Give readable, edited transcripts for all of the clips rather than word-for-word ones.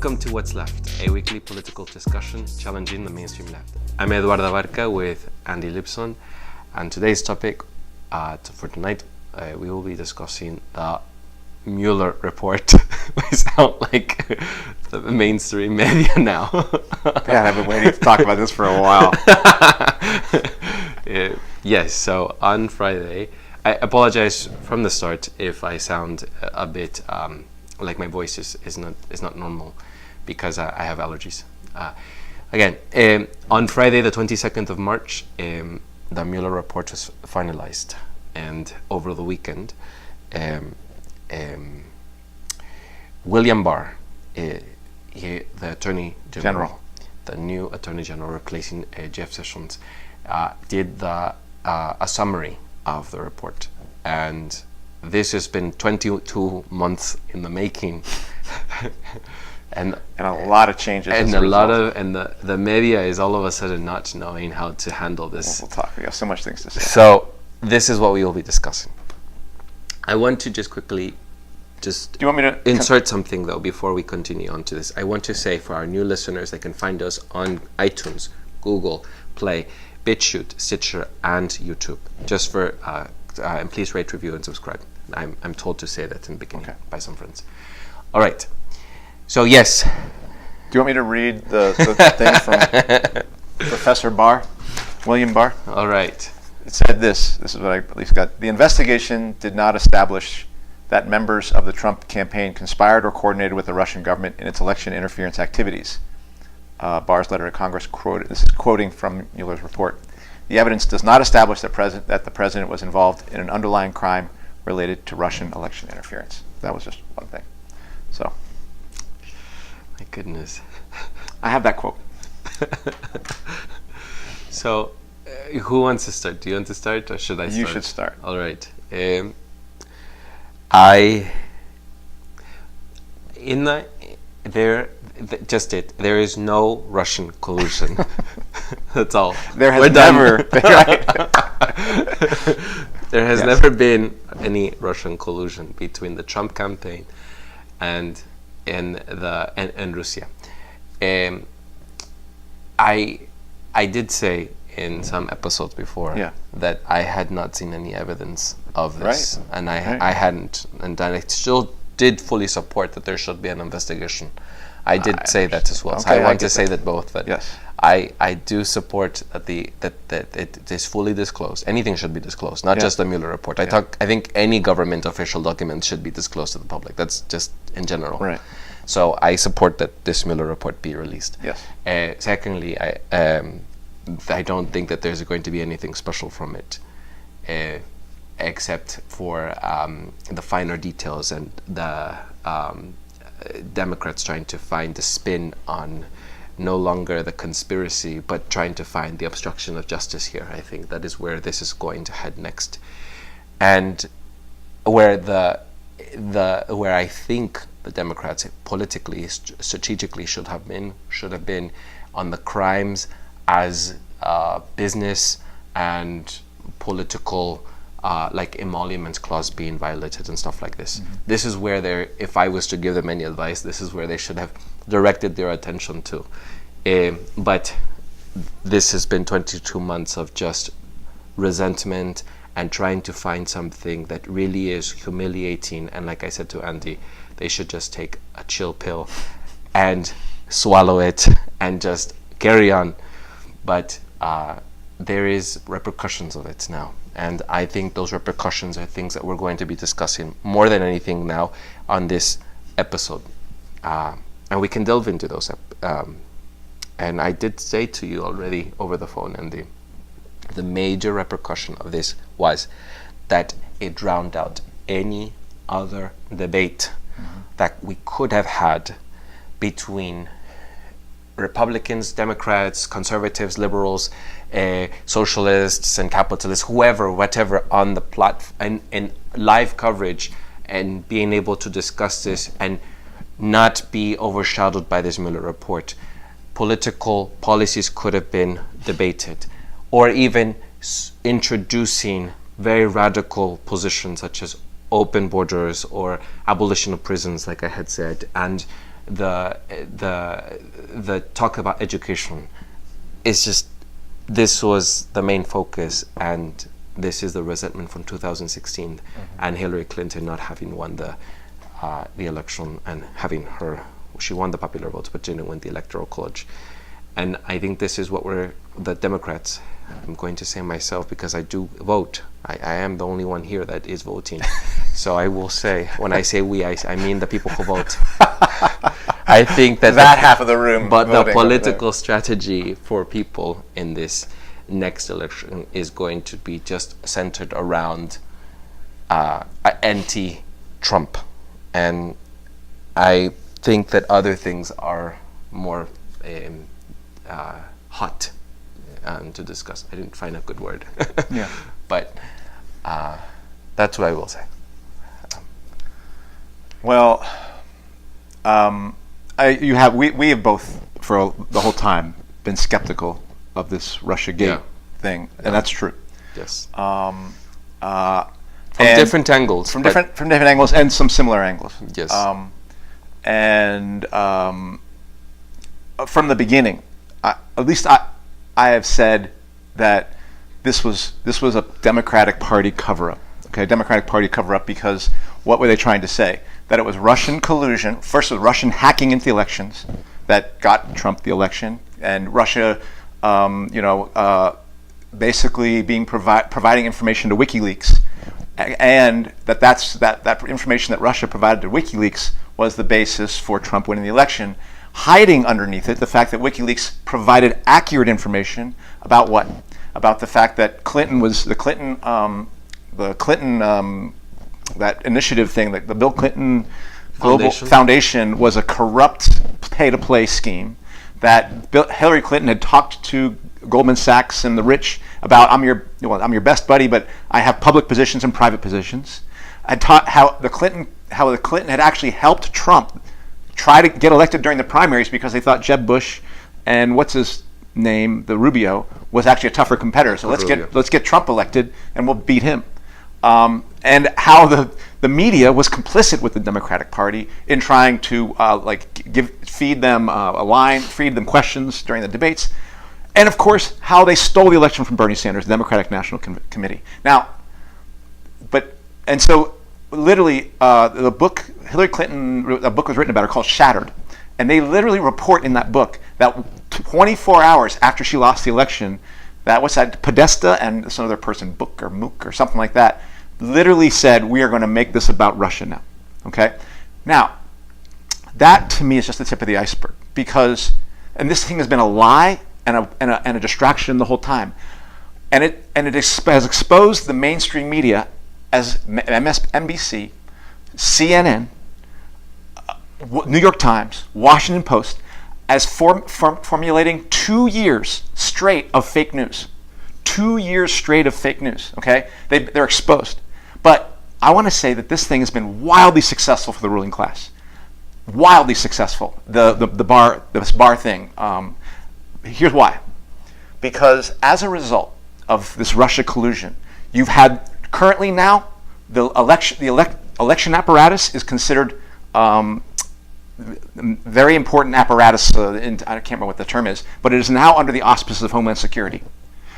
Welcome to What's Left, a weekly political discussion challenging the mainstream left. I'm Eduardo Barca with Andy Lipson, and today's topic for tonight, we will be discussing the Mueller Report. We sound like the mainstream media now. Yeah, I've been waiting to talk about this for a while. Yes, so on Friday, I apologize from the start if I sound a bit like my voice is not normal because I have allergies. Again, on Friday, the 22nd of March, the Mueller Report was finalized, and over the weekend, William Barr, the Attorney General, the new Attorney General replacing Jeff Sessions, did a summary of the report, and this has been 22 months in the making, and a lot of changes, and the media is all of a sudden not knowing how to handle this. We'll talk. We have so much things to say. So this is what we will be discussing. I want to just quickly Do you want me to insert something though before we continue on to this. I want to say for our new listeners, they can find us on iTunes, Google Play, BitChute, Stitcher, and YouTube. Just for and please rate, review, and subscribe. I'm told to say that in the beginning by some friends. All right. So yes. Do you want me to read the thing from Professor Barr, William Barr? All right. It said this. This is what I at least got. The investigation did not establish that members of the Trump campaign conspired or coordinated with the Russian government in its election interference activities. Barr's letter to Congress quoted. This is quoting from Mueller's report. The evidence does not establish that the president was involved in an underlying crime related to Russian election interference. That was just one thing. So, my goodness, I have that quote. So, who wants to start? Do you want to start, or should I start? You should start. All right. There is no Russian collusion. That's all. There has never been. Right? There has never been any Russian collusion between the Trump campaign and Russia. I did say in some episodes before that I had not seen any evidence of this, and I hadn't, and I still did fully support that there should be an investigation. I did say that as well. Okay, so I want to say that both. But yes. I do support that it is fully disclosed. Anything should be disclosed, not just the Mueller report. I think any government official document should be disclosed to the public. That's just in general. Right. So I support that this Mueller report be released. Yes. Secondly, I don't think that there's going to be anything special from it, except for the finer details and the Democrats trying to find a spin on no longer the conspiracy, but trying to find the obstruction of justice here. I think that is where this is going to head next, and where where I think the Democrats politically, strategically should have been on the crimes as business and political, like emoluments clause being violated and stuff like this. Mm-hmm. This is where if I was to give them any advice, this is where they should have directed their attention to. But this has been 22 months of just resentment and trying to find something that really is humiliating. And like I said to Andy, they should just take a chill pill and swallow it and just carry on. But there is repercussions of it now. And I think those repercussions are things that we're going to be discussing more than anything now on this episode. And we can delve into those. And I did say to you already over the phone, and the major repercussion of this was that it drowned out any other debate that we could have had between Republicans, Democrats, conservatives, liberals, socialists and capitalists, whoever, whatever, on the platform and live coverage, and being able to discuss this and not be overshadowed by this Mueller report. Political policies could have been debated, or even introducing very radical positions such as open borders or abolition of prisons, like I had said, and the talk about education is just, this was the main focus, and this is the resentment from 2016 and Hillary Clinton not having won the election, and she won the popular votes but didn't win the electoral college. And I think this is what the Democrats, I'm going to say myself because I do vote. I am the only one here that is voting. So I will say, when I say we, I mean the people who vote. I think that half of the room. But the political strategy for people in this next election is going to be just centered around anti-Trump. And I think that other things are more hot to discuss. I didn't find a good word. Yeah. But that's what I will say. Well, we have both for the whole time been skeptical of this Russiagate thing, and that's true. Yes. From different angles. From different angles and some similar angles. Yes. From the beginning, at least I have said that this was a Democratic Party cover-up. Okay, Democratic Party cover-up, because what were they trying to say? That it was Russian collusion. First, it was Russian hacking into the elections that got Trump the election, and Russia, basically providing information to WikiLeaks, and that information that Russia provided to WikiLeaks was the basis for Trump winning the election. Hiding underneath it the fact that WikiLeaks provided accurate information about what? About the fact that that initiative thing, the Bill Clinton Global Foundation was a corrupt pay-to-play scheme, that Hillary Clinton had talked to Goldman Sachs and the rich about, I'm your best buddy, but I have public positions and private positions. I taught how the Clinton had actually helped Trump try to get elected during the primaries because they thought Jeb Bush and what's his name, the Rubio, was actually a tougher competitor. So let's get Trump elected and we'll beat him. And how the media was complicit with the Democratic Party in trying to feed them questions during the debates, and of course how they stole the election from Bernie Sanders, the Democratic National Committee. Now, so literally the book Hillary Clinton, a book was written about her called Shattered, and they literally report in that book that 24 hours after she lost the election, that Podesta and some other person, Book or Mook or something like that, literally said, we are going to make this about Russia now. Okay? Now, that to me is just the tip of the iceberg, because, and this thing has been a lie and a distraction the whole time. And it has exposed the mainstream media as MSNBC, CNN, New York Times, Washington Post, as formulating 2 years straight of fake news. 2 years straight of fake news, okay? They're exposed. But I want to say that this thing has been wildly successful for the ruling class. Wildly successful. This bar thing. Here's why. Because as a result of this Russia collusion, you've had currently now the election apparatus is considered very important apparatus. I can't remember what the term is, but it is now under the auspices of Homeland Security.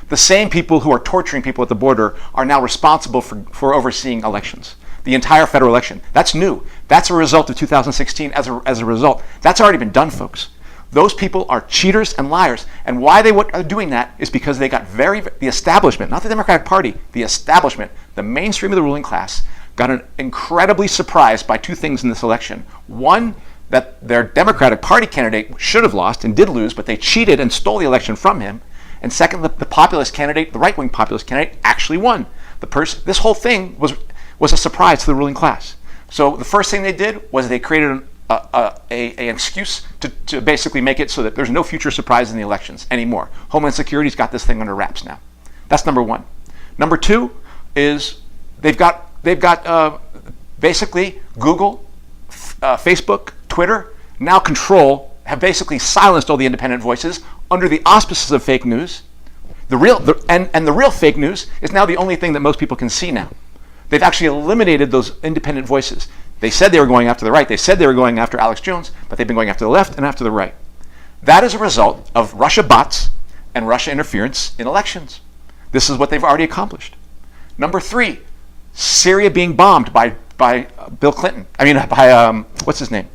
The same people who are torturing people at the border are now responsible for overseeing elections. The entire federal election. That's new. That's a result of 2016 as a result. That's already been done, folks. Those people are cheaters and liars. And why they are doing that is because they got the establishment, not the Democratic Party, the establishment, the mainstream of the ruling class, got incredibly surprised by two things in this election. One, that their Democratic Party candidate should have lost and did lose, but they cheated and stole the election from him. And second, the populist candidate, the right-wing populist candidate, actually won. This whole thing was a surprise to the ruling class. So the first thing they did was they created an excuse to basically make it so that there's no future surprise in the elections anymore. Homeland Security's got this thing under wraps now. That's number one. Number two is they've got basically Google, Facebook, Twitter now have basically silenced all the independent voices under the auspices of fake news. The real fake news is now the only thing that most people can see now. They've actually eliminated those independent voices. They said they were going after the right. They said they were going after Alex Jones, but they've been going after the left and after the right. That is a result of Russia bots and Russia interference in elections. This is what they've already accomplished. Number 3, Syria being bombed by Bill Clinton. I mean, by what's his name?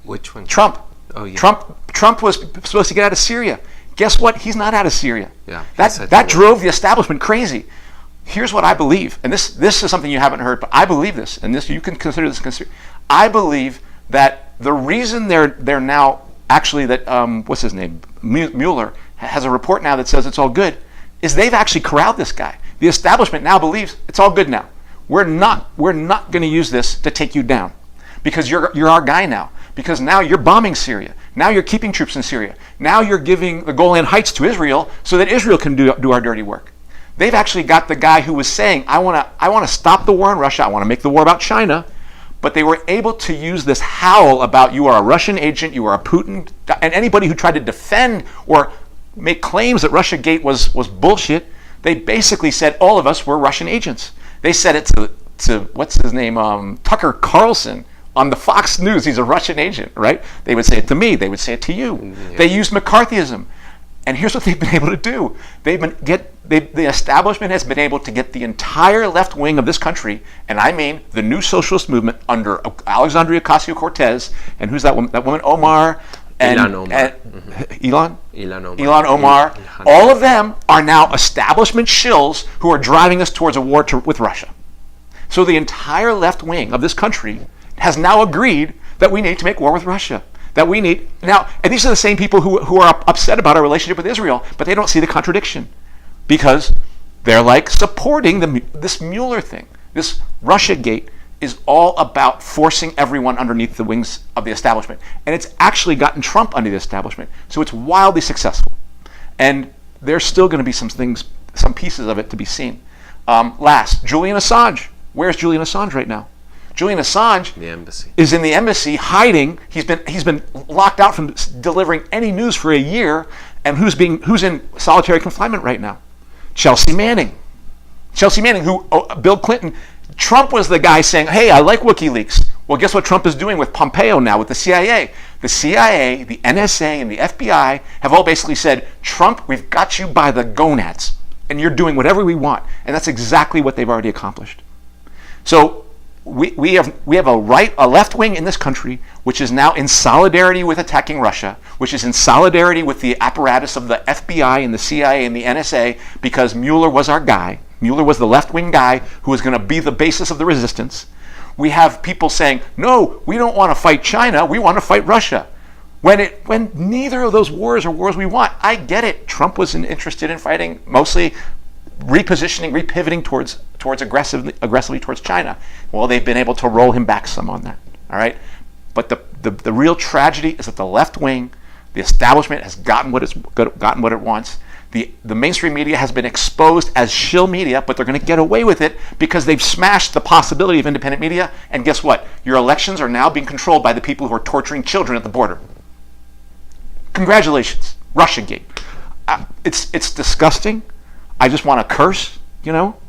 Which one? Trump. Oh yeah. Trump was supposed to get out of Syria. Guess what? He's not out of Syria. Yeah. That drove the establishment crazy. Here's what I believe, and this is something you haven't heard, but I believe this, and this you can consider this. I believe that the reason they're now actually that what's his name, Mueller has a report now that says it's all good, is they've actually corralled this guy. The establishment now believes it's all good now. We're not going to use this to take you down, because you're our guy now. Because now you're bombing Syria. Now you're keeping troops in Syria. Now you're giving the Golan Heights to Israel so that Israel can do our dirty work. They've actually got the guy who was saying, I want to stop the war in Russia. I want to make the war about China. But they were able to use this howl about you are a Russian agent, you are a Putin, and anybody who tried to defend or make claims that Russiagate was bullshit. They basically said all of us were Russian agents. They said it to what's his name, Tucker Carlson on the Fox News. He's a Russian agent, right? They would say it to me. They would say it to you. Yeah. They used McCarthyism, and here's what they've been able to do. The establishment has been able to get the entire left wing of this country, and I mean the new socialist movement under Alexandria Ocasio-Cortez, and who's that woman? That woman, Omar. Ilhan Omar. Ilhan Omar. All of them are now establishment shills who are driving us towards a war with Russia. So the entire left wing of this country has now agreed that we need to make war with Russia. That we need now, and these are the same people who are upset about our relationship with Israel, but they don't see the contradiction, because they're like supporting this Mueller thing. This Russiagate is all about forcing everyone underneath the wings of the establishment. And it's actually gotten Trump under the establishment. So it's wildly successful. And there's still going to be some pieces of it to be seen. Last, Julian Assange. Where's Julian Assange right now? Julian Assange is in the embassy hiding. He's been locked out from delivering any news for a year. And who's in solitary confinement right now? Chelsea Manning. Chelsea Manning, who Bill Clinton... Trump was the guy saying, hey, I like WikiLeaks. Well, guess what Trump is doing with Pompeo now, with the CIA? The CIA, the NSA, and the FBI have all basically said, Trump, we've got you by the gonads, and you're doing whatever we want. And that's exactly what they've already accomplished. So we have a left wing in this country which is now in solidarity with attacking Russia, which is in solidarity with the apparatus of the FBI and the CIA and the NSA, because Mueller was our guy. Mueller was the left-wing guy who was going to be the basis of the resistance. We have people saying, no, we don't want to fight China, we want to fight Russia. When neither of those wars are wars we want. I get it. Trump wasn't interested in fighting, mostly repivoting towards aggressively towards China. Well, they've been able to roll him back some on that. All right? But the real tragedy is that the left wing, the establishment, has gotten what it wants. The mainstream media has been exposed as shill media, but they're going to get away with it because they've smashed the possibility of independent media. And guess what? Your elections are now being controlled by the people who are torturing children at the border. Congratulations, Russiagate. It's disgusting. I just want to curse,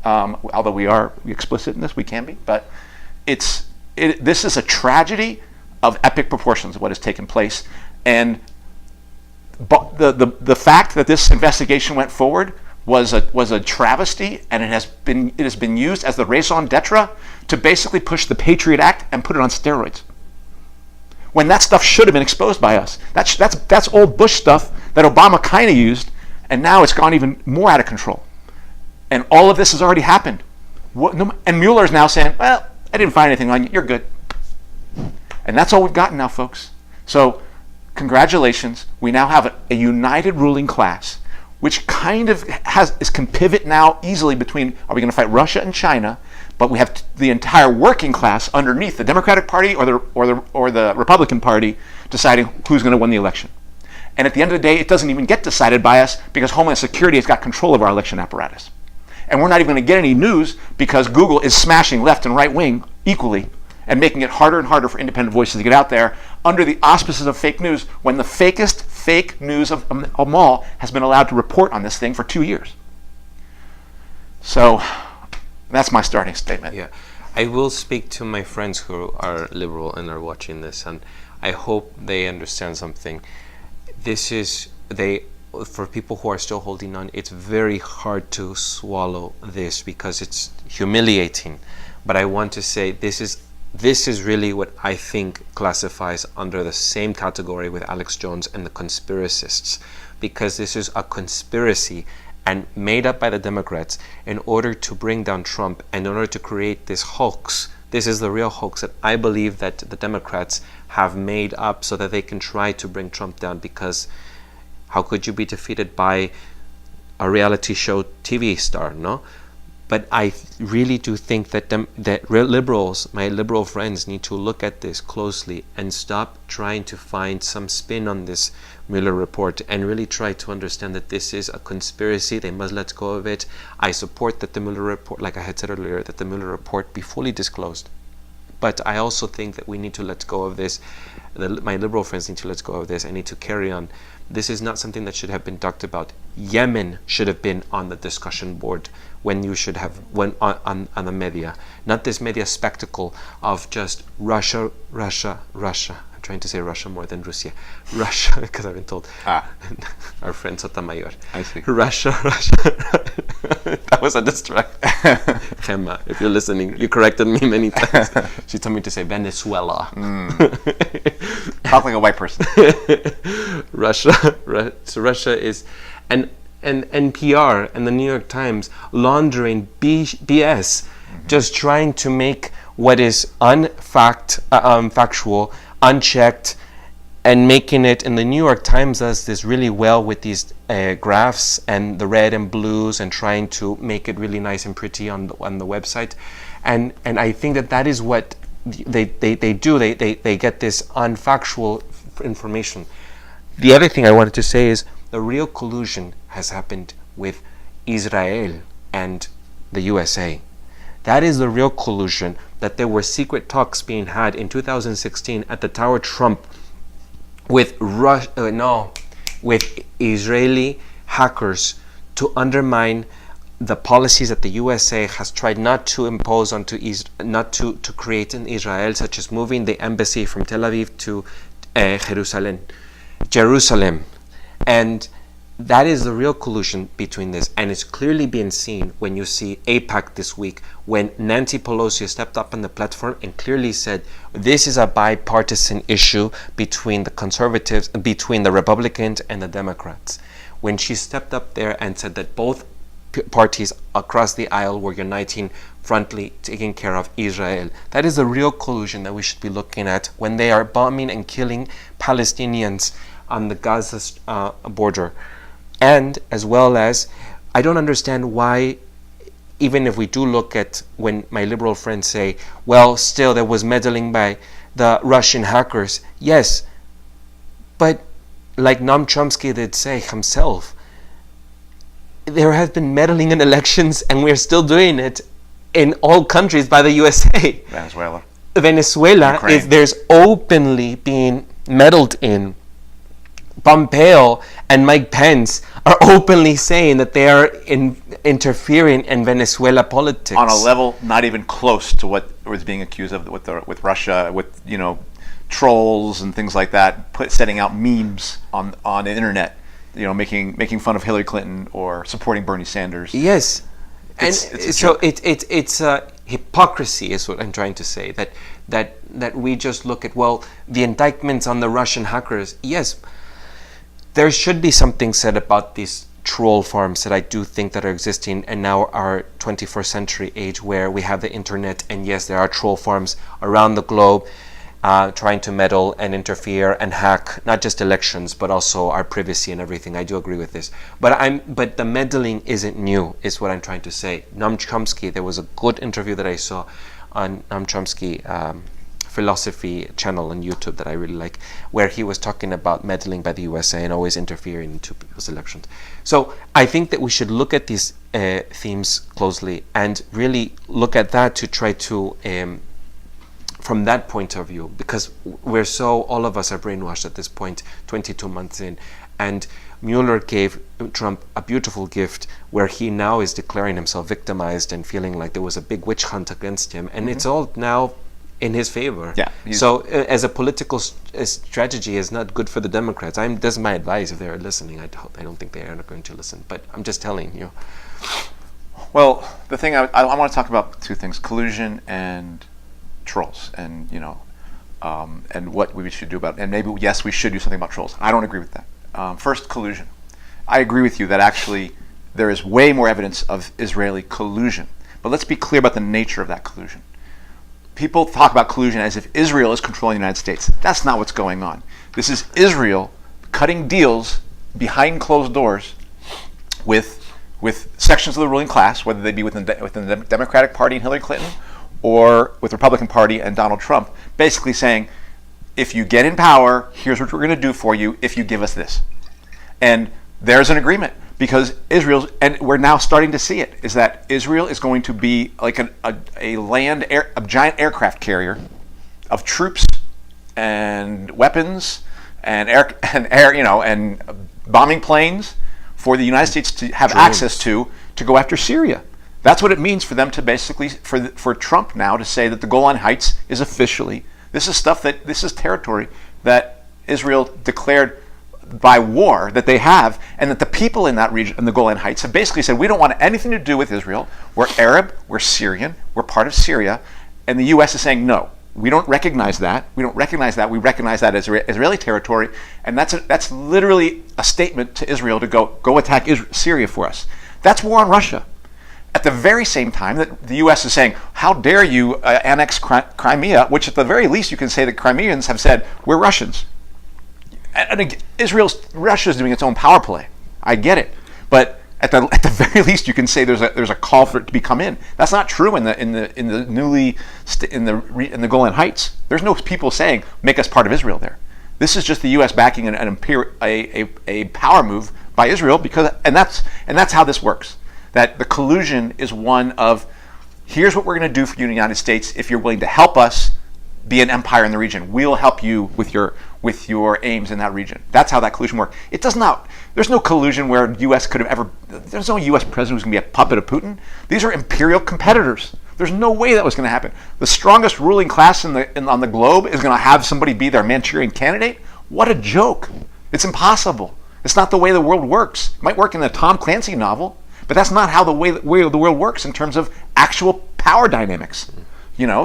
although we are explicit in this, we can be. But this is a tragedy of epic proportions of what has taken place. And but the fact that this investigation went forward was a travesty, and it has been used as the raison d'etre to basically push the Patriot Act and put it on steroids. When that stuff should have been exposed by us. That's old Bush stuff that Obama kind of used, and now it's gone even more out of control. And all of this has already happened. And Mueller is now saying, well, I didn't find anything on you. You're good. And that's all we've gotten now, folks. So congratulations, we now have a united ruling class, which kind of can pivot now easily between, are we going to fight Russia and China? But we have the entire working class underneath the Democratic Party or the Republican Party deciding who's going to win the election. And at the end of the day, it doesn't even get decided by us because Homeland Security has got control of our election apparatus. And we're not even going to get any news because Google is smashing left and right wing equally and making it harder and harder for independent voices to get out there under the auspices of fake news, when the fakest fake news of them all has been allowed to report on this thing for 2 years. So that's my starting statement. Yeah. I will speak to my friends who are liberal and are watching this, and I hope they understand something. This is for people who are still holding on, it's very hard to swallow this because it's humiliating. But I want to say this is really what I think classifies under the same category with Alex Jones and the conspiracists, because this is a conspiracy and made up by the Democrats in order to bring down Trump and in order to create this hoax. This is the real hoax that I believe that the Democrats have made up so that they can try to bring Trump down, because how could you be defeated by a reality show TV star, no? But I really do think that liberals, my liberal friends, need to look at this closely and stop trying to find some spin on this Mueller report and really try to understand that this is a conspiracy. They must let go of it. I support that the Mueller report, like I had said earlier, that the Mueller report be fully disclosed. But I also think that we need to let go of this. My liberal friends need to let go of this. I need to carry on. This is not something that should have been talked about. Yemen should have been on the discussion board when you should have on the media. Not this media spectacle of just Russia. I'm trying to say Russia more than Russia. Russia, because I've been told. Our friend Sotomayor. I see. Russia. That was a distraction. Gemma, if you're listening, you corrected me many times. She told me to say Venezuela. Talk like a white person. Russia. So Russia is, and NPR and the New York Times laundering BS, just trying to make what is factual, unchecked, and making it. And the New York Times does this really well with these graphs and the red and blues, and trying to make it really nice and pretty on the website. And I think that is what they do. They get this unfactual information. The other thing I wanted to say is the real collusion has happened with Israel and the USA. That is the real collusion, that there were secret talks being had in 2016 at the Tower Trump with Israeli hackers to undermine the policies that the USA has tried not to impose onto not to create in Israel, such as moving the embassy from Tel Aviv to Jerusalem. And that is the real collusion between this, and it's clearly being seen when you see AIPAC this week, when Nancy Pelosi stepped up on the platform and clearly said this is a bipartisan issue between the conservatives, between the Republicans and the Democrats. When she stepped up there and said that both parties across the aisle were uniting frontally, taking care of Israel. That is the real collusion that we should be looking at when they are bombing and killing Palestinians on the Gaza border. And as well as, I don't understand why, even if we do look at when my liberal friends say, well, still there was meddling by the Russian hackers. Yes, but like Noam Chomsky did say himself, there has been meddling in elections, and we're still doing it in all countries by the USA. Venezuela Ukraine. There's openly being meddled in. Pompeo and Mike Pence are openly saying that they are interfering in Venezuela politics on a level not even close to what was being accused of with Russia, with trolls and things like that, setting out memes on the internet, making fun of Hillary Clinton or supporting Bernie Sanders. Yes, it's hypocrisy is what I'm trying to say. That we just look at, well, the indictments on the Russian hackers. Yes. There should be something said about these troll farms that I do think that are existing in now our 21st century age, where we have the internet, and yes, there are troll farms around the globe trying to meddle and interfere and hack not just elections but also our privacy and everything. I do agree with this, but the meddling isn't new, is what I'm trying to say. Noam Chomsky, there was a good interview that I saw on Noam Chomsky philosophy channel on YouTube that I really like, where he was talking about meddling by the USA and always interfering into people's elections. So I think that we should look at these themes closely and really look at that to try to, from that point of view, because all of us are brainwashed at this point, 22 months in, and Mueller gave Trump a beautiful gift where he now is declaring himself victimized and feeling like there was a big witch hunt against him, and it's all now in his favor. Yeah. So as a political strategy is not good for the Democrats. That's my advice if they're listening. I don't think they are going to listen, but I'm just telling you. Well, the thing I want to talk about two things: collusion and trolls, and and what we should do about it. And maybe yes, we should do something about trolls. I don't agree with that. First, collusion. I agree with you that actually there is way more evidence of Israeli collusion. But let's be clear about the nature of that collusion. People talk about collusion as if Israel is controlling the United States. That's not what's going on. This is Israel cutting deals behind closed doors with sections of the ruling class, whether they be within the Democratic Party and Hillary Clinton or with the Republican Party and Donald Trump, basically saying, if you get in power, here's what we're going to do for you if you give us this. And there's an agreement, because and we're now starting to see it, is that Israel is going to be like a giant aircraft carrier of troops and weapons and and bombing planes for the United States to have access to go after Syria. That's what it means for them to basically, for Trump now to say that the Golan Heights is officially, this is territory that Israel declared by war that they have, and that the people in that region, in the Golan Heights, have basically said, we don't want anything to do with Israel. We're Arab, we're Syrian, we're part of Syria, and the U.S. is saying, no, we don't recognize that. We don't recognize that. We recognize that as Israeli territory, and that's literally a statement to Israel to go attack Syria for us. That's war on Russia. At the very same time that the U.S. is saying, how dare you annex Crimea, which at the very least you can say that Crimeans have said, we're Russians. And Russia's doing its own power play. I get it, but at the very least, you can say there's a call for it to come in. That's not true in the Golan Heights. There's no people saying make us part of Israel there. This is just the U.S. backing a power move by Israel, and that's how this works. That the collusion is one of, here's what we're going to do for you in the United States if you're willing to help us be an empire in the region. We'll help you with your aims in that region. That's how that collusion works. It does not. There's no collusion where the U.S. could have ever. There's no U.S. president who's going to be a puppet of Putin. These are imperial competitors. There's no way that was going to happen. The strongest ruling class on the globe is going to have somebody be their Manchurian candidate. What a joke! It's impossible. It's not the way the world works. It might work in a Tom Clancy novel, but that's not how the way the world works in terms of actual power dynamics.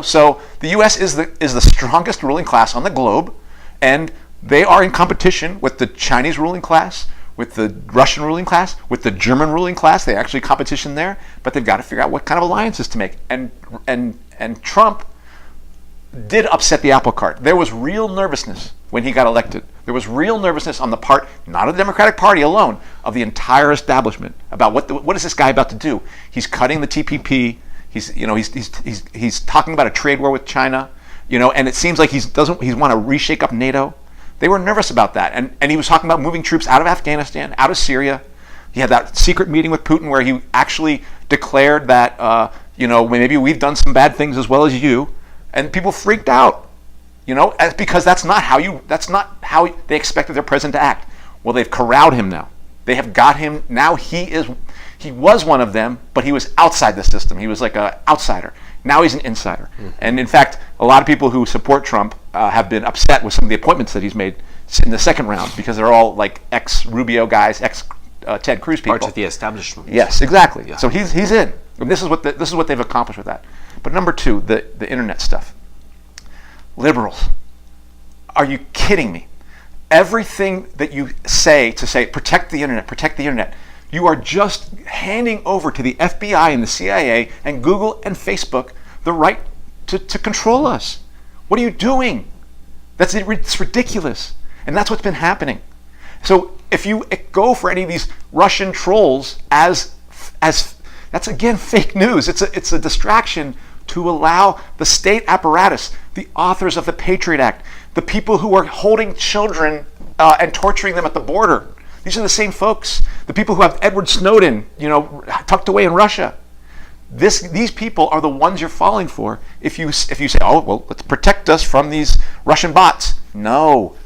So the U.S. is the strongest ruling class on the globe, and they are in competition with the Chinese ruling class, with the Russian ruling class, with the German ruling class. They actually competition there, but they've got to figure out what kind of alliances to make. And Trump did upset the apple cart. There was real nervousness when he got elected. There was real nervousness on the part, not of the Democratic Party alone, of the entire establishment about what is this guy about to do? He's cutting the TPP. He's talking about a trade war with China, and it seems like he want to reshake up NATO. They were nervous about that, and he was talking about moving troops out of Afghanistan, out of Syria. He had that secret meeting with Putin where he actually declared that maybe we've done some bad things as well as you, and people freaked out, because that's not how they expected their president to act. Well, they've corralled him now. They have got him now. He was one of them, but he was outside the system. He was like an outsider. Now he's an insider. Mm-hmm. And in fact, a lot of people who support Trump have been upset with some of the appointments that he's made in the second round, because they're all like ex-Rubio guys, ex-Ted Cruz people. Part of the establishment. Yes, exactly. Yeah. So he's in. And this is what they've accomplished with that. But number two, the internet stuff. Liberals, are you kidding me? Everything that you say protect the internet, you are just handing over to the FBI and the CIA and Google and Facebook the right to control us. What are you doing? It's ridiculous. And that's what's been happening. So if you go for any of these Russian trolls as that's again fake news. It's a distraction to allow the state apparatus, the authors of the Patriot Act, the people who are holding children and torturing them at the border. These are the same folks. The people who have Edward Snowden, tucked away in Russia. These people are the ones you're falling for. If you say, oh well, let's protect us from these Russian bots. No,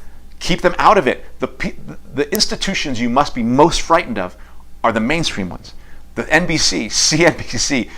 Keep them out of it. The institutions you must be most frightened of are the mainstream ones. The NBC, CNBC,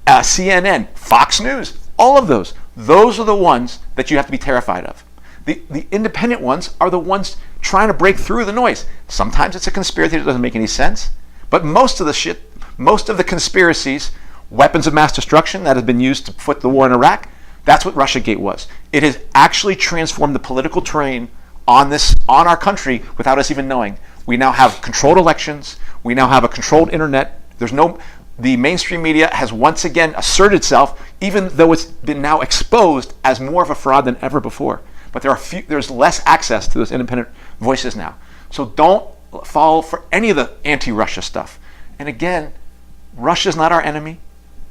CNN, Fox News, all of those. Those are the ones that you have to be terrified of. The independent ones are the ones trying to break through the noise. Sometimes it's a conspiracy that doesn't make any sense, but most of the conspiracies, weapons of mass destruction that have been used to foot the war in Iraq, that's what Russiagate was. It has actually transformed the political terrain on our country without us even knowing. We now have controlled elections. We now have a controlled internet. The mainstream media has once again asserted itself, even though it's been now exposed as more of a fraud than ever before. But there's less access to those independent voices now. So don't fall for any of the anti-Russia stuff. And again, Russia's not our enemy.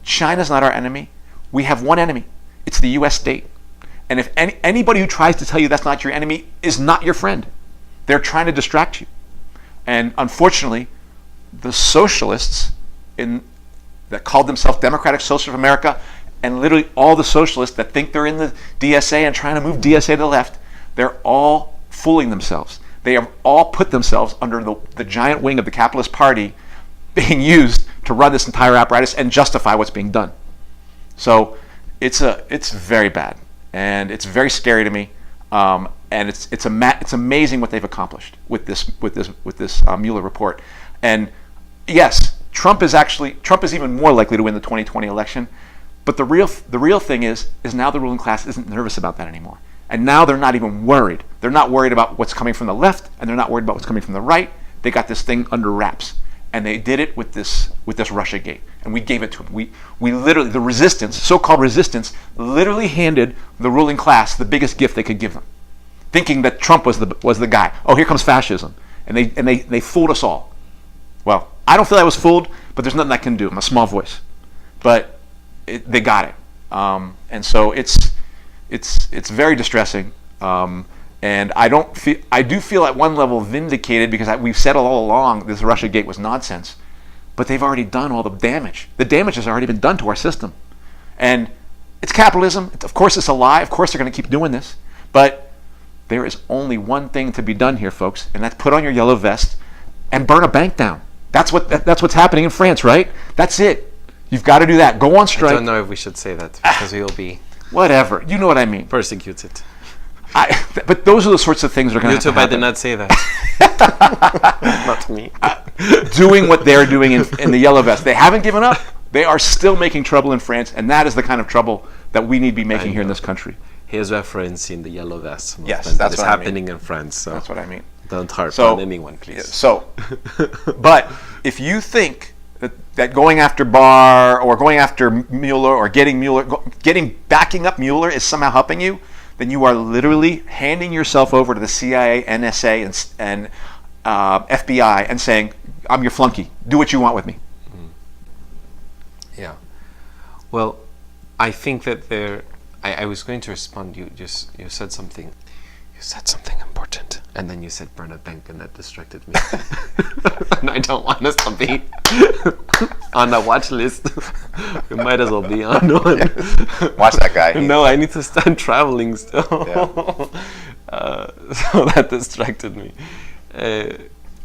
China's not our enemy. We have one enemy. It's the U.S. state. And if anybody who tries to tell you that's not your enemy is not your friend. They're trying to distract you. And unfortunately, the socialists that called themselves Democratic Socialists of America, and literally all the socialists that think they're in the DSA and trying to move DSA to the left, they're all fooling themselves. They have all put themselves under the giant wing of the Capitalist Party being used to run this entire apparatus and justify what's being done. So it's very bad. And it's very scary to me, and it's amazing what they've accomplished with this Mueller report. And yes, Trump is even more likely to win the 2020 election. But the real thing is now the ruling class isn't nervous about that anymore, and now they're not even worried. They're not worried about what's coming from the left, and they're not worried about what's coming from the right. They got this thing under wraps, and they did it with this Russiagate, and we gave it to them. We literally, the resistance, so-called resistance, literally handed the ruling class the biggest gift they could give them, thinking that Trump was the guy. Oh, here comes fascism, and they fooled us all. Well, I don't feel I was fooled, but there's nothing I can do. I'm a small voice, but they got it, and so it's very distressing. And I do feel at one level vindicated because we've said all along this Russiagate was nonsense, but they've already done all the damage. The damage has already been done to our system, and it's capitalism. Of course, it's a lie. Of course, they're going to keep doing this. But there is only one thing to be done here, folks, and that's put on your yellow vest and burn a bank down. That's what's happening in France, right? That's it. You've got to do that. Go on strike. I don't know if we should say that because we will be whatever. You know what I mean. Persecuted. But those are the sorts of things that are going to happen. YouTube, I did not say that. Not me. Doing what they're doing in the yellow vest. They haven't given up. They are still making trouble in France, and that is the kind of trouble that we need to be making here in this country. He's referencing the yellow vest movement. Yes, that's what happening in France. So that's what I mean. Don't harp on anyone, please. But if you think that going after Barr or going after Mueller or backing up Mueller is somehow helping you, then you are literally handing yourself over to the CIA, NSA, and FBI and saying, I'm your flunky. Do what you want with me. Yeah. Well, I think that I was going to respond. You said something. You said something important, and then you said burn a bank, and that distracted me. And I don't want us to be on the watch list. We might as well be on one. Watch that guy. No, I need to start traveling still. Yeah. So that distracted me.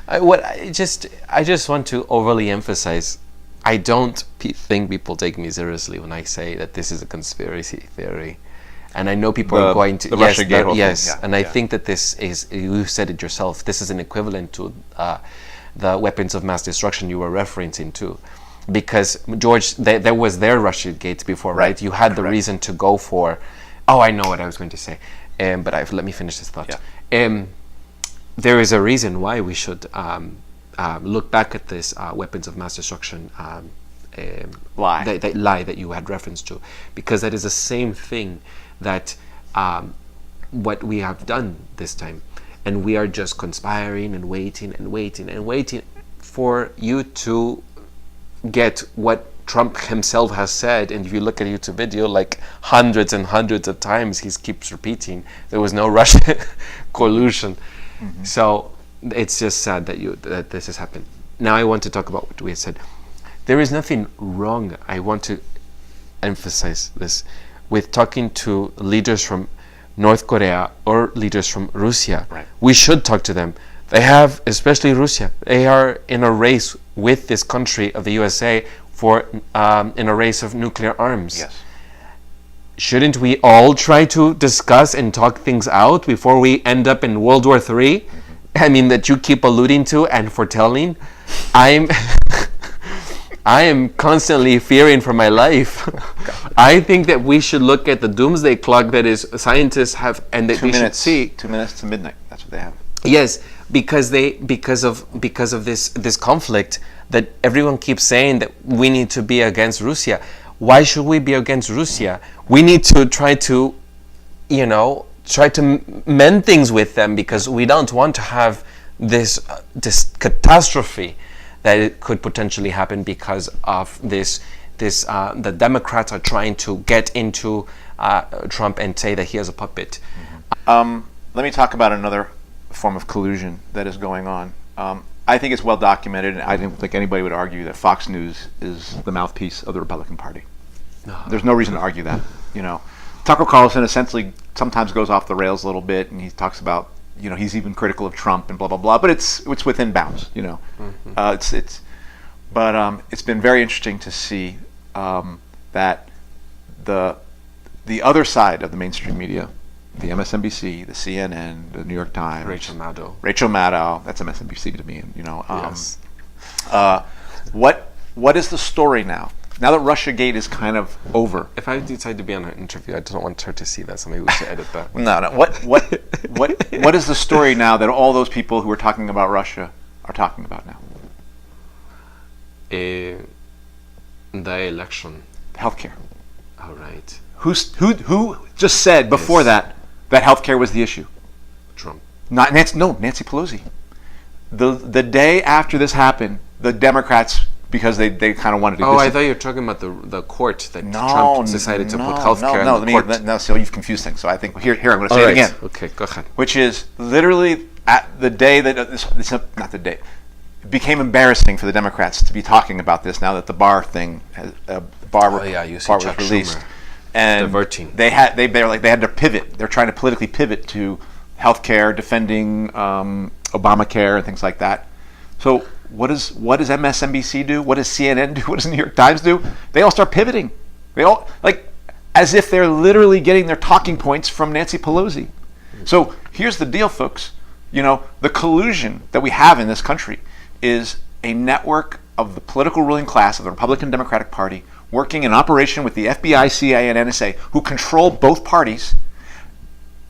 I just want to overly emphasize. I don't think people take me seriously when I say that this is a conspiracy theory. And I know people are going to... The Russiagate yes, thing, yeah. And I think that this is, you said it yourself, this is an equivalent to the weapons of mass destruction you were referencing to. Because, George, there was their Russiagate before, right? You had the reason to go for... Oh, I know what I was going to say. But let me finish this thought. Yeah. There is a reason why we should look back at this weapons of mass destruction lie that you had reference to. Because that is the same thing that what we have done this time, and we are just conspiring and waiting and waiting and waiting for you to get what Trump himself has said. And if you look at a YouTube video, like hundreds and hundreds of times he keeps repeating there was no Russian collusion. Mm-hmm. So it's just sad that this has happened. Now I want to talk about what we said. There is nothing wrong, I want to emphasize this, with talking to leaders from North Korea or leaders from Russia. Right. We should talk to them. They have, especially Russia, they are in a race with this country of the USA for in a race of nuclear arms. Yes. Shouldn't we all try to discuss and talk things out before we end up in World War III? I mean, that you keep alluding to and foretelling. I am constantly fearing for my life. I think that we should look at the Doomsday Plug that is scientists have, and that they should see 2 minutes to midnight. That's what they have. Yes, because of this conflict that everyone keeps saying that we need to be against Russia. Why should we be against Russia? We need to try to mend things with them, because we don't want to have this catastrophe that it could potentially happen because of this. The Democrats are trying to get into Trump and say that he is a puppet. Let me talk about another form of collusion that is going on. I think it's well documented, and I don't think anybody would argue that Fox News is the mouthpiece of the Republican Party. There's no reason to argue that. Tucker Carlson essentially sometimes goes off the rails a little bit, and he talks about, he's even critical of Trump and blah blah blah. But it's within bounds. It's been very interesting to see that the other side of the mainstream media, the MSNBC, the CNN, the New York Times, Rachel Maddow, that's MSNBC to me. Yes. What is the story now? Now that Russiagate is kind of over. If I decide to be on an interview, I don't want her to see that, so maybe we should edit that. No. What is the story now that all those people who are talking about Russia are talking about now? The election. Healthcare. All right. Who just said before that healthcare was the issue? Trump. Not Nancy. No, Nancy Pelosi. The day after this happened, the Democrats, because they kind of wanted to. Oh, I thought you were talking about the court that Trump decided to put healthcare in the court. No, so you've confused things. So I think here I'm going to say it again. Okay, go ahead. Which is literally at the day that not the day. It became embarrassing for the Democrats to be talking about this now that the Barr thing, Barr was released, and diverting. They had to pivot. They're trying to politically pivot to healthcare, defending Obamacare and things like that. So what does MSNBC do? What does CNN do? What does the New York Times do? They all start pivoting. They all as if they're literally getting their talking points from Nancy Pelosi. So here's the deal, folks. The collusion that we have in this country is a network of the political ruling class of the Republican Democratic Party working in operation with the FBI, CIA, and NSA, who control both parties,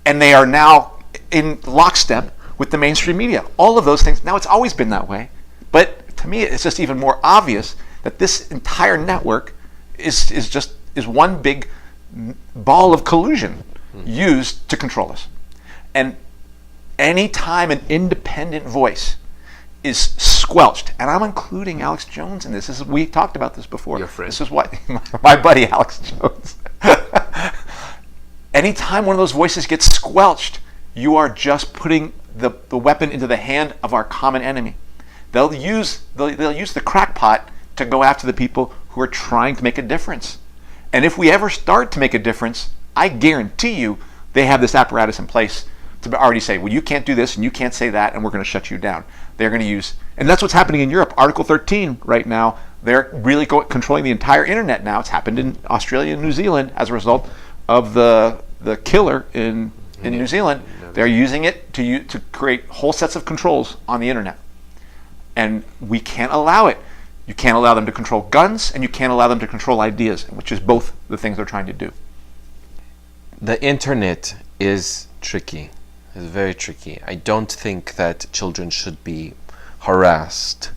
and they are now in lockstep with the mainstream media. All of those things. Now, it's always been that way, but to me, it's just even more obvious that this entire network is one big ball of collusion used to control us. And any time an independent voice is squelched, and I'm including Alex Jones in this. We talked about this before. Your friend. This is what my buddy Alex Jones. Anytime one of those voices gets squelched, you are just putting the weapon into the hand of our common enemy. They'll use the crackpot to go after the people who are trying to make a difference. And if we ever start to make a difference, I guarantee you they have this apparatus in place to already say, well, you can't do this and you can't say that, and we're going to shut you down. They're going to use, and that's what's happening in Europe. Article 13 right now, they're really controlling the entire internet now. It's happened in Australia and New Zealand as a result of the killer in New Zealand. They're using it to create whole sets of controls on the internet. And we can't allow it. You can't allow them to control guns, and you can't allow them to control ideas, which is both the things they're trying to do. The internet is tricky. It's very tricky. I don't think that children should be harassed.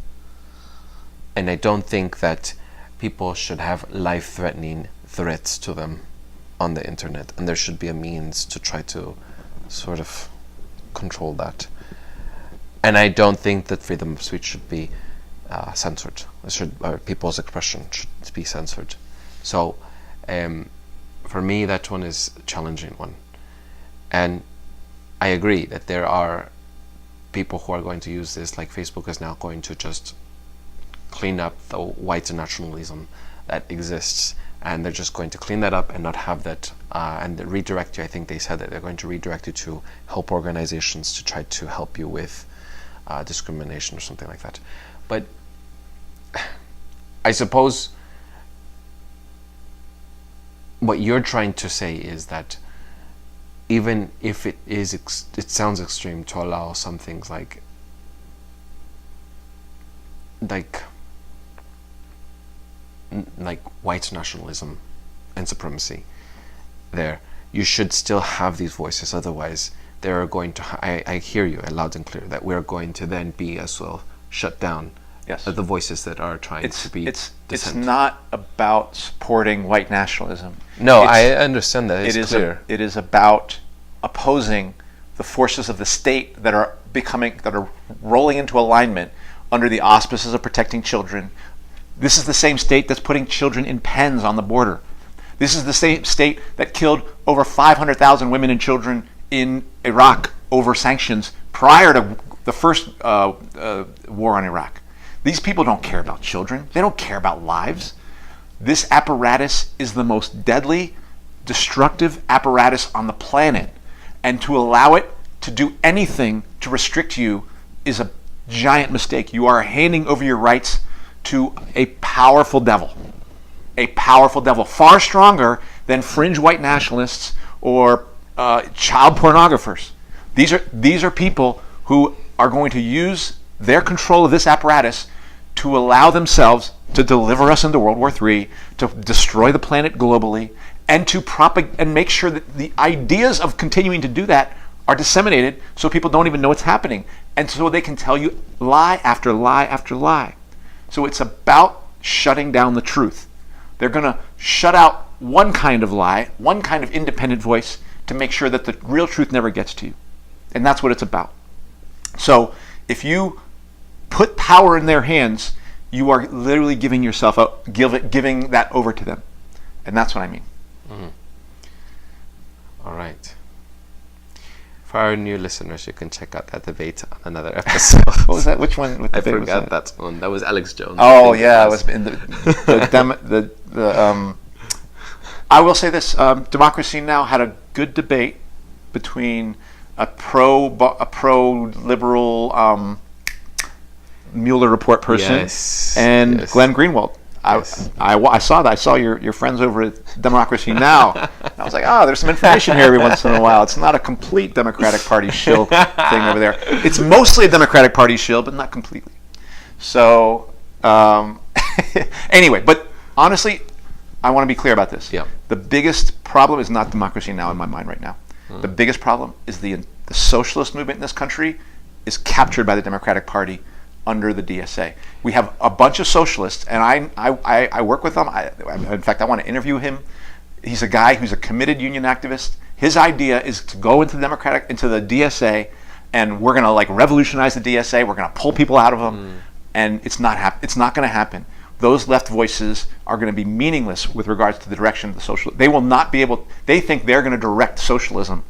And I don't think that people should have life-threatening threats to them on the internet. And there should be a means to try to sort of control that. And I don't think that freedom of speech should be censored. People's expression should be censored. So for me, that one is a challenging one. And I agree that there are people who are going to use this, like Facebook is now going to just clean up the white nationalism that exists, and they're just going to clean that up and not have that, and redirect you. I think they said that they're going to redirect you to help organizations to try to help you with discrimination or something like that. But I suppose what you're trying to say is that even if it sounds extreme to allow some things like white nationalism and supremacy there, you should still have these voices. Otherwise, they're going to. I hear you loud and clear that we're going to then be as well shut down. Yes. The voices that are trying to be It's dissent. not about supporting white nationalism. No, I understand that. It's clear. It is about opposing the forces of the state that are rolling into alignment under the auspices of protecting children. This is the same state that's putting children in pens on the border. This is the same state that killed over 500,000 women and children in Iraq over sanctions prior to the first war on Iraq. These people don't care about children. They don't care about lives. This apparatus is the most deadly, destructive apparatus on the planet. And to allow it to do anything to restrict you is a giant mistake. You are handing over your rights to a powerful devil. A powerful devil, far stronger than fringe white nationalists or child pornographers. These are people who are going to use their control of this apparatus to allow themselves to deliver us into World War III, to destroy the planet globally, and to and make sure that the ideas of continuing to do that are disseminated so people don't even know what's happening. And so they can tell you lie after lie after lie. So it's about shutting down the truth. They're going to shut out one kind of lie, one kind of independent voice, to make sure that the real truth never gets to you. And that's what it's about. So if you put power in their hands, you are literally giving yourself up, giving that over to them. And that's what I mean. Mm-hmm. All right. For our new listeners, you can check out that debate on another episode. What was that? Which one? I forgot that one. That was Alex Jones. Oh yeah, it was in I will say this: Democracy Now! Had a good debate between a pro-liberal Mueller Report person and Glen Greenwald. Yes. I saw that. I saw your friends over at Democracy Now! And I was like, there's some information here every once in a while. It's not a complete Democratic Party shill thing over there. It's mostly a Democratic Party shill, but not completely. So, anyway, but honestly, I want to be clear about this. Yeah. The biggest problem is not Democracy Now! In my mind right now. The biggest problem is the socialist movement in this country is captured by the Democratic Party under the DSA. We have a bunch of socialists, and I work with them. In fact, I want to interview him. He's a guy who's a committed union activist. His idea is to go into the DSA, and we're going to revolutionize the DSA. We're going to pull people out of them, and it's not going to happen. Those left voices are going to be meaningless with regards to the direction of the socialist. They will not be able. They think they're going to direct socialism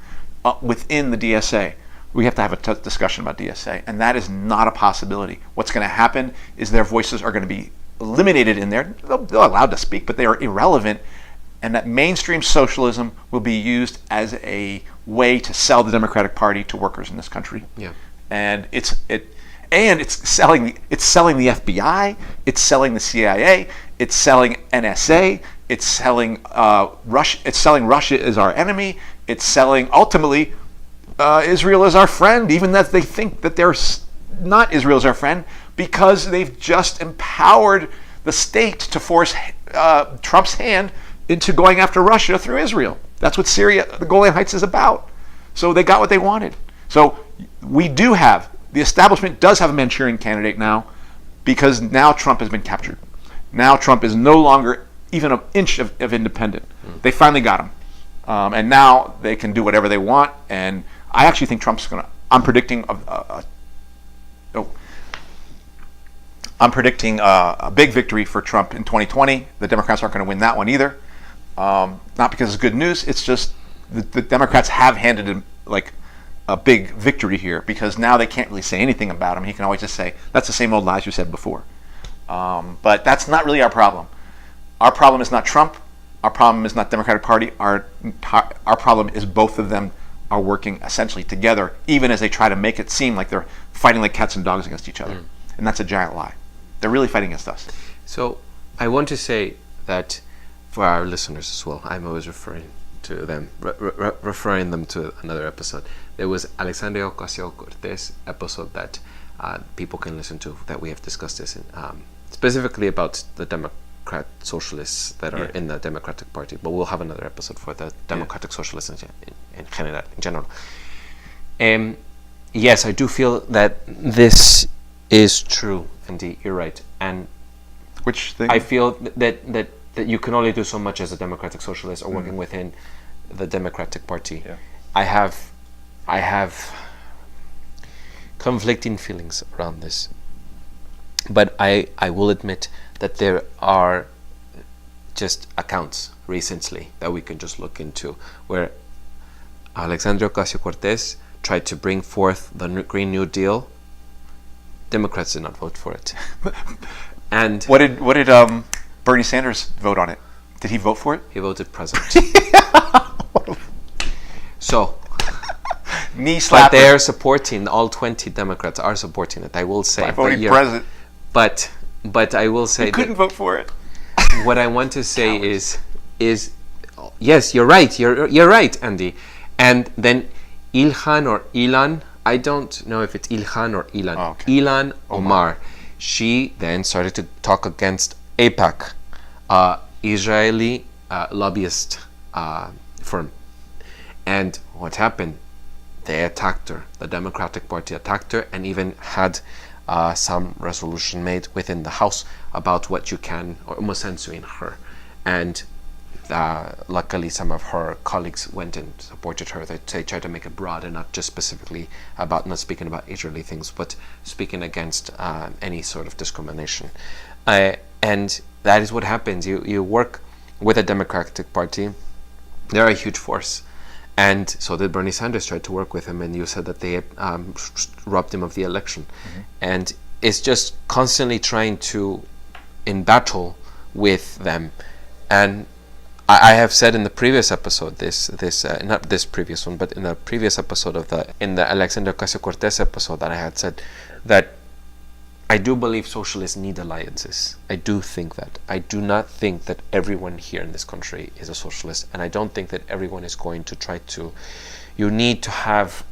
within the DSA. We have to have a discussion about DSA, and that is not a possibility. What's going to happen is their voices are going to be eliminated in there. They're allowed to speak, but they are irrelevant, and that mainstream socialism will be used as a way to sell the Democratic Party to workers in this country. Yeah. And it's selling the FBI, it's selling the CIA, it's selling NSA, it's selling Russia. It's selling Russia as our enemy. It's selling ultimately Israel as our friend, even that they think that they're not Israel as our friend, because they've just empowered the state to force Trump's hand into going after Russia through Israel. That's what Syria, the Golan Heights, is about. So they got what they wanted. So the establishment does have a Manchurian candidate now, because now Trump has been captured. Now Trump is no longer even an inch of independent. They finally got him. And now they can do whatever they want. And I actually think Trump's going to, I'm predicting a big victory for Trump in 2020. The Democrats aren't going to win that one either. Not because it's good news. It's just the Democrats have handed him a big victory here, because now they can't really say anything about him. He can always just say, that's the same old lies you said before. But that's not really our problem. our problem is not Trump. Our problem is not Democratic Party. Our problem is both of them are working essentially together, even as they try to make it seem like they're fighting like cats and dogs against each other. And that's a giant lie. They're really fighting against us. So I want to say that for our listeners as well, I'm always referring to them, referring them to another episode. There was Alexandria Ocasio-Cortez episode that people can listen to, that we have discussed this in, specifically about the Democrat socialists that are in the Democratic Party, but we'll have another episode for the Democratic socialists in general. Yes, I do feel that this is true, indeed, you're right. And which thing? I feel that you can only do so much as a Democratic socialist or working within the Democratic Party. Yeah. I have conflicting feelings around this, but I will admit that there are just accounts recently that we can just look into where Alexandria Ocasio-Cortez tried to bring forth the Green New Deal. Democrats did not vote for it. And what did Bernie Sanders vote on it? Did he vote for it? he voted present. So, Knee but slapper. they are supporting, all 20 Democrats are supporting it, I will say. By voting present. But I will say You couldn't vote for it. what I want to say is yes, you're right. You're right, Andy. And then Ilhan or Ilan, I don't know if it's Ilhan or Ilan. Oh, okay. Ilan Omar. She then started to talk against AIPAC, Israeli lobbyist firm. And what happened? They attacked her. The Democratic Party attacked her and even had some resolution made within the House about what you can, or almost censoring her. And luckily some of her colleagues went and supported her. They tried to make it broad and not just specifically about, not speaking about Israeli things, but speaking against any sort of discrimination. And that is what happens. You work with a Democratic Party. They're a huge force. And so did Bernie Sanders try to work with him, and you said that they robbed him of the election. And it's just constantly trying to, in battle with them. And I have said in the previous episode, not this previous one, but in the previous episode in the Alexandria Ocasio-Cortez episode, that I had said that I do believe socialists need alliances. I do think that. I do not think that everyone here in this country is a socialist, and I don't think that everyone is going to try to. You need to have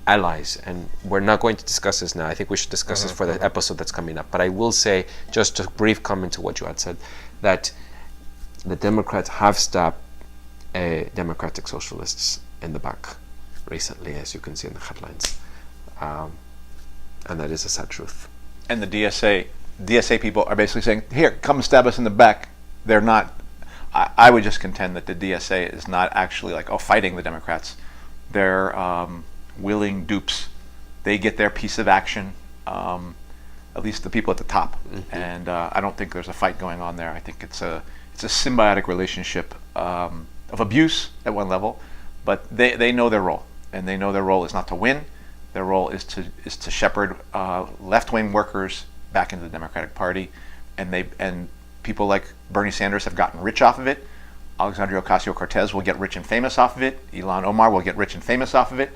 allies, and we're not going to discuss this now. I think we should discuss this for the episode that's coming up. But I will say, just a brief comment to what you had said, that the Democrats have stabbed Democratic Socialists in the back recently, as you can see in the headlines. And that is a sad truth. And the DSA people are basically saying, here, come stab us in the back. They're not. I would just contend that the DSA is not actually fighting the Democrats. They're willing dupes. They get their piece of action, at least the people at the top. And I don't think there's a fight going on there. I think it's a symbiotic relationship of abuse at one level, but they know their role, and they know their role is not to win. Their role is to shepherd left-wing workers back into the Democratic Party, and people like Bernie Sanders have gotten rich off of it. Alexandria Ocasio-Cortez will get rich and famous off of it. Ilhan Omar will get rich and famous off of it,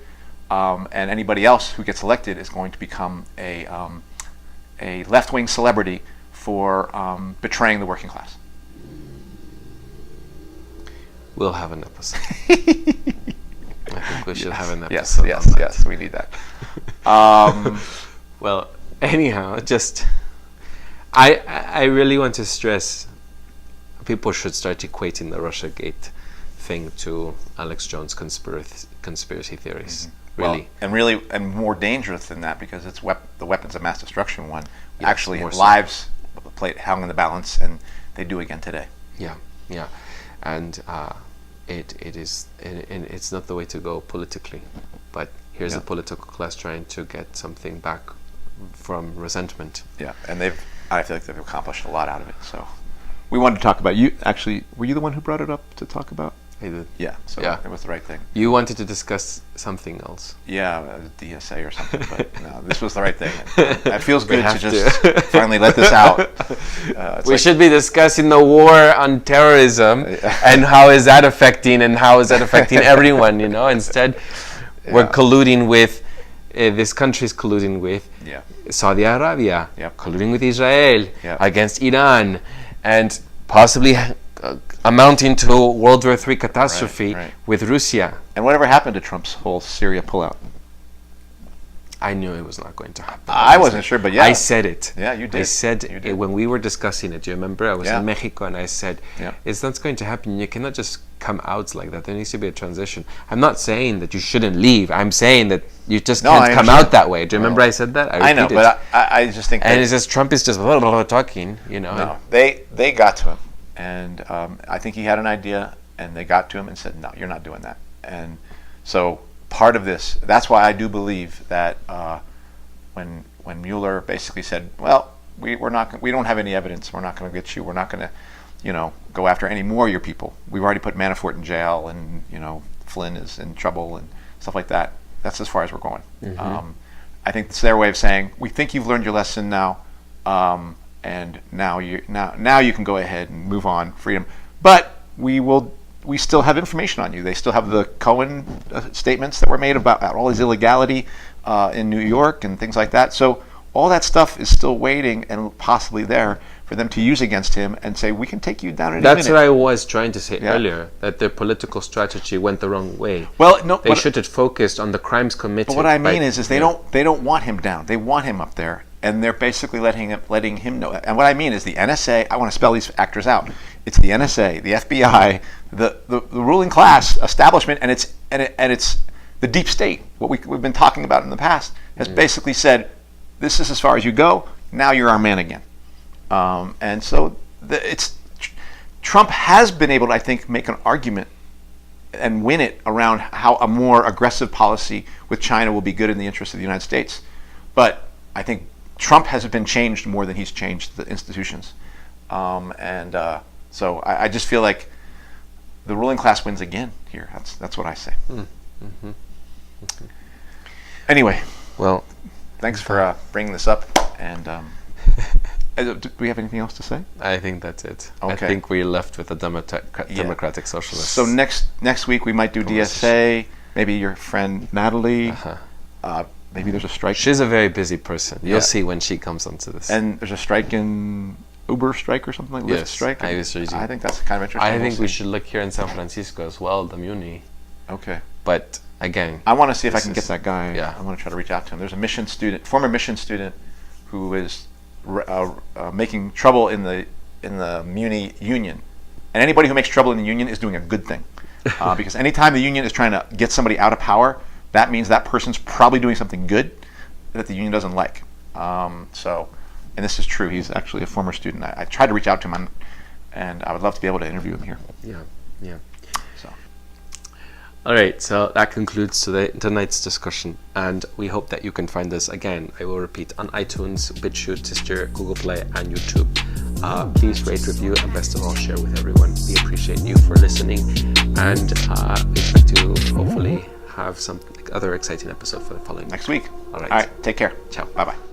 and anybody else who gets elected is going to become a left-wing celebrity for betraying the working class. We'll have an episode. I think we should have an episode. Yes, we need that. Well, anyhow, just I really want to stress people should start equating the Russiagate thing to Alex Jones' conspiracy theories. Really. Well, and more dangerous than that, because it's the weapons of mass destruction one. Yes, actually, more so. lives hung in the balance, and they do again today. Yeah, and it's not the way to go politically, but here's the political class trying to get something back from resentment. Yeah, and I feel like they've accomplished a lot out of it. So we wanted to talk about, you actually, were you the one who brought it up to talk about? I did. Yeah, so Yeah. it was the right thing. You wanted to discuss something else. Yeah, DSA or something, but no, this was the right thing. It feels good to have just to. finally let this out. We should be discussing the war on terrorism and how is that affecting everyone, you know. Instead, we're colluding with, this country's colluding with Saudi Arabia, colluding with Israel against Iran, and possibly amounting to World War III catastrophe with Russia. And whatever happened to Trump's whole Syria pullout? I knew it was not going to happen. I wasn't sure, but I said it. Yeah, you did. I said it when we were discussing it. Do you remember? I was in Mexico and I said, it's not going to happen. You cannot just come out like that. There needs to be a transition. I'm not saying that you shouldn't leave. I'm saying that you just can't come out that way. Do you remember I said that? I know, but I just think... And it's just Trump is just blah, blah, blah, talking, you know. No, they got to him. And I think he had an idea, and they got to him and said, no, you're not doing that. And so part of this, that's why I do believe that when Mueller basically said, well, we don't have any evidence, we're not going to get you, we're not going to, go after any more of your people. We've already put Manafort in jail, and Flynn is in trouble and stuff like that. That's as far as we're going. Mm-hmm. I think it's their way of saying, we think you've learned your lesson now. And now you can go ahead and move on, freedom. But we still have information on you. They still have the Cohen statements that were made about all his illegality in New York and things like that. So all that stuff is still waiting and possibly there for them to use against him and say, we can take you down in a minute. That's what I was trying to say earlier, that their political strategy went the wrong way. Well, no, they should have focused on the crimes committed. But what I mean is they don't want him down. They want him up there. And they're basically letting him know. And what I mean is the NSA, I want to spell these actors out. It's the NSA, the FBI, the ruling class establishment, and it's the deep state. What we've been talking about in the past has basically said, this is as far as you go. Now you're our man again. And so Trump has been able to, I think, make an argument and win it around how a more aggressive policy with China will be good in the interest of the United States. But I think Trump has been changed more than he's changed the institutions. So I just feel like the ruling class wins again here. That's what I say. Mm-hmm. Mm-hmm. Anyway, well, thanks for bringing this up. And do we have anything else to say? I think that's it. Okay. I think we're left with a democratic socialist. So next week we might do DSA. Maybe your friend Natalie. Maybe there's a strike. She's a very busy person. You'll see when she comes onto this. And there's a strike in Uber strike or something like Lyft strike. I think that's kind of interesting. I think we should look here in San Francisco as well, the Muni. Okay. But again, I want to see if I can get that guy. Yeah. I want to try to reach out to him. There's a former mission student, who is making trouble in the Muni union, and anybody who makes trouble in the union is doing a good thing, because anytime the union is trying to get somebody out of power, that means that person's probably doing something good that the union doesn't like. And this is true. He's actually a former student. I tried to reach out to him, and I would love to be able to interview him here. Yeah. So, all right. So that concludes tonight's discussion, and we hope that you can find us again. I will repeat, on iTunes, BitChute, Stitcher, Google Play, and YouTube. Please rate, review, and best of all, share with everyone. We appreciate you for listening, and we expect to hopefully have some other exciting episode for the following next week. All right. Take care. Ciao. Bye-bye.